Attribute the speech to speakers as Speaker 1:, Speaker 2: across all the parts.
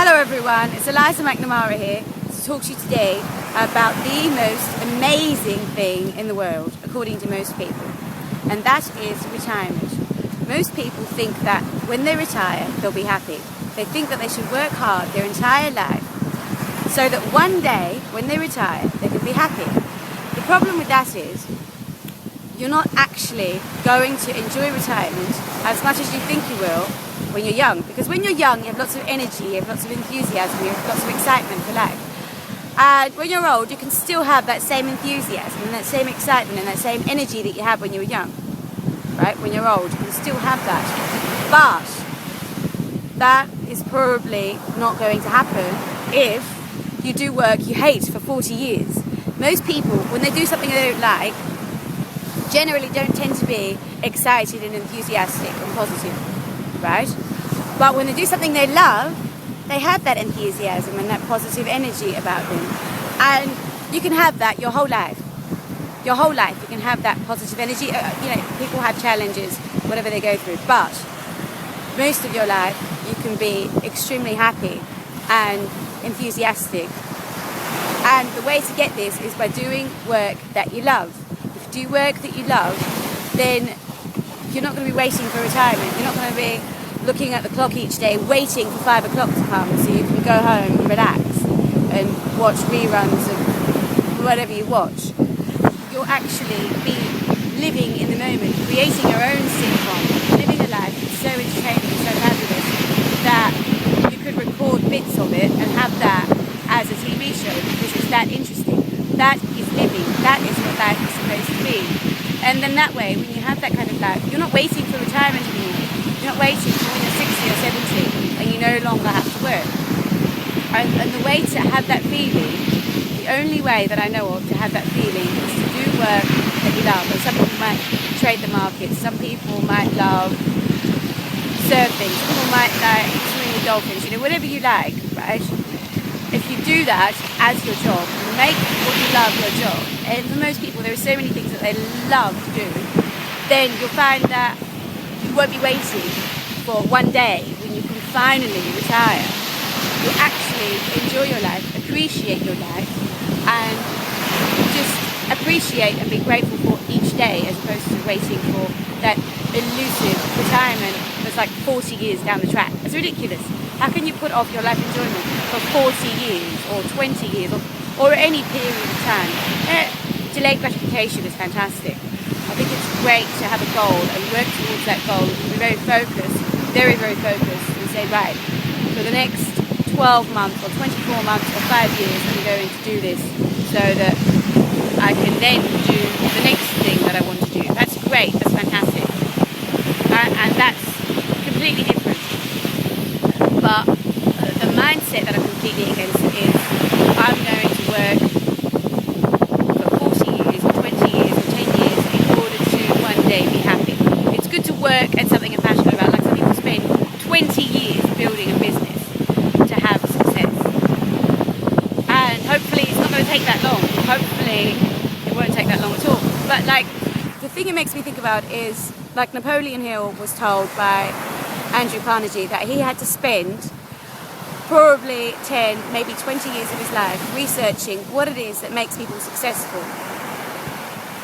Speaker 1: Hello everyone, it's Eliza McNamara here to talk to you today about the most amazing thing in the world, according to most people, and that is retirement. Most people think that when they retire, they'll be happy. They think that they should work hard their entire life so that one day, when they retire, they can be happy. The problem with that is, you're not actually going to enjoy retirement as much as you think you will when you're young. Because when you're young, you have lots of energy, you have lots of enthusiasm, you have lots of excitement for life. And when you're old, you can still have that same enthusiasm and that same excitement and that same energy that you had when you were young. Right? When you're old, you can still have that. But that is probably not going to happen if you do work you hate for 40 years. Most people, when they do something they don't like, generally don't tend to be excited and enthusiastic and positive, right? But when they do something they love, they have that enthusiasm and that positive energy about them. And you can have that your whole life. Your whole life you can have that positive energy. People have challenges, whatever they go through, but most of your life you can be extremely happy and enthusiastic. And the way to get this is by doing work that you love. If you do work that you love, then you're not going to be waiting for retirement. You're not going to be looking at the clock each day, waiting for 5 o'clock to come so you can go home and relax and watch reruns of whatever you watch. You'll actually be living in the moment, creating your own sitcom, living a life that's so entertaining, so fabulous, that you could record bits of it and have that as a TV show because it's that interesting. That is living. That is what life is supposed to be. And then that way, when you have that kind of life, you're not waiting for retirement anymore. You're not waiting for when you're 60 or 70 and you no longer have to work. And the way to have that feeling, the only way that I know of to have that feeling is to do work that you love. And some people might trade the market. Some people might love surfing. Some people might like swimming with dolphins. Whatever you like, right? If you do that as your job, make what you love your job, and for most people there are so many things that they love to do, then you'll find that you won't be waiting for one day when you can finally retire. You'll actually enjoy your life, appreciate your life, and just appreciate and be grateful for each day as opposed to waiting for that elusive retirement that's like 40 years down the track. It's ridiculous. How can you put off your life enjoyment for 40 years or 20 years or any period of time? Delayed gratification is fantastic. I think it's great to have a goal and work towards that goal and be very focused, very, very focused, and say, right, for the next 12 months or 24 months or 5 years, I'm going to do this so that I can then do the next thing that I want to do. That's great, that's fantastic. And that's completely different. But the mindset that I'm completely against is I'm going to work for 40 years or 20 years or 10 years in order to one day be happy. It's good to work at something you're passionate about. Like some people spend 20 years building a business to have success. And hopefully it's not going to take that long. Hopefully it won't take that long at all. But like the thing it makes me think about is like Napoleon Hill was told by Andrew Carnegie that he had to spend probably 10, maybe 20 years of his life researching what it is that makes people successful.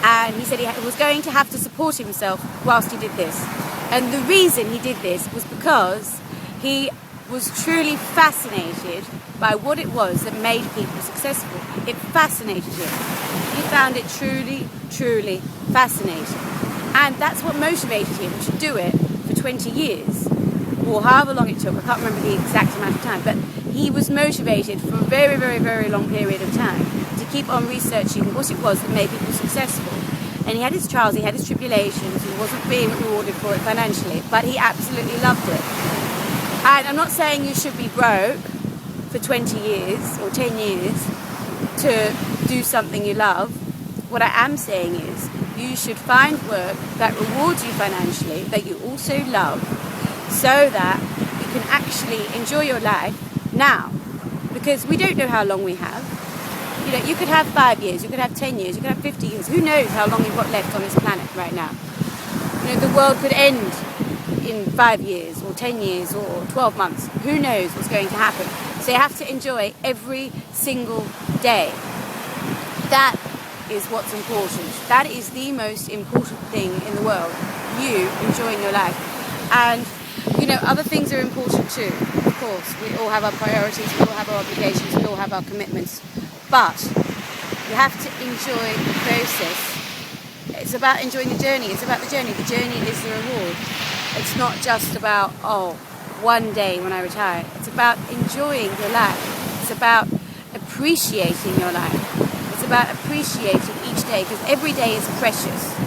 Speaker 1: And he said he was going to have to support himself whilst he did this. And the reason he did this was because he was truly fascinated by what it was that made people successful. It fascinated him. He found it truly, truly fascinating. And that's what motivated him to do it for 20 years. Or however long it took, I can't remember the exact amount of time, but he was motivated for a very, very, very long period of time to keep on researching what it was that made people successful. And he had his trials, he had his tribulations, he wasn't being rewarded for it financially, but he absolutely loved it. And I'm not saying you should be broke for 20 years or 10 years to do something you love. What I am saying is you should find work that rewards you financially, that you also love, so that you can actually enjoy your life now, because we don't know how long we have. You could have 5 years, you could have 10 years, you could have 50 years. Who knows how long you've got left on this planet right now? The world could end in 5 years or 10 years or 12 months. Who knows what's going to happen? So you have to enjoy every single day. That is what's important. That is the most important thing in the world. You enjoying your life. And, other things are important too. Of course, we all have our priorities, we all have our obligations, we all have our commitments. But you have to enjoy the process. It's about enjoying the journey. It's about the journey. The journey is the reward. It's not just about, one day when I retire. It's about enjoying your life. It's about appreciating your life. It's about appreciating each day, because every day is precious.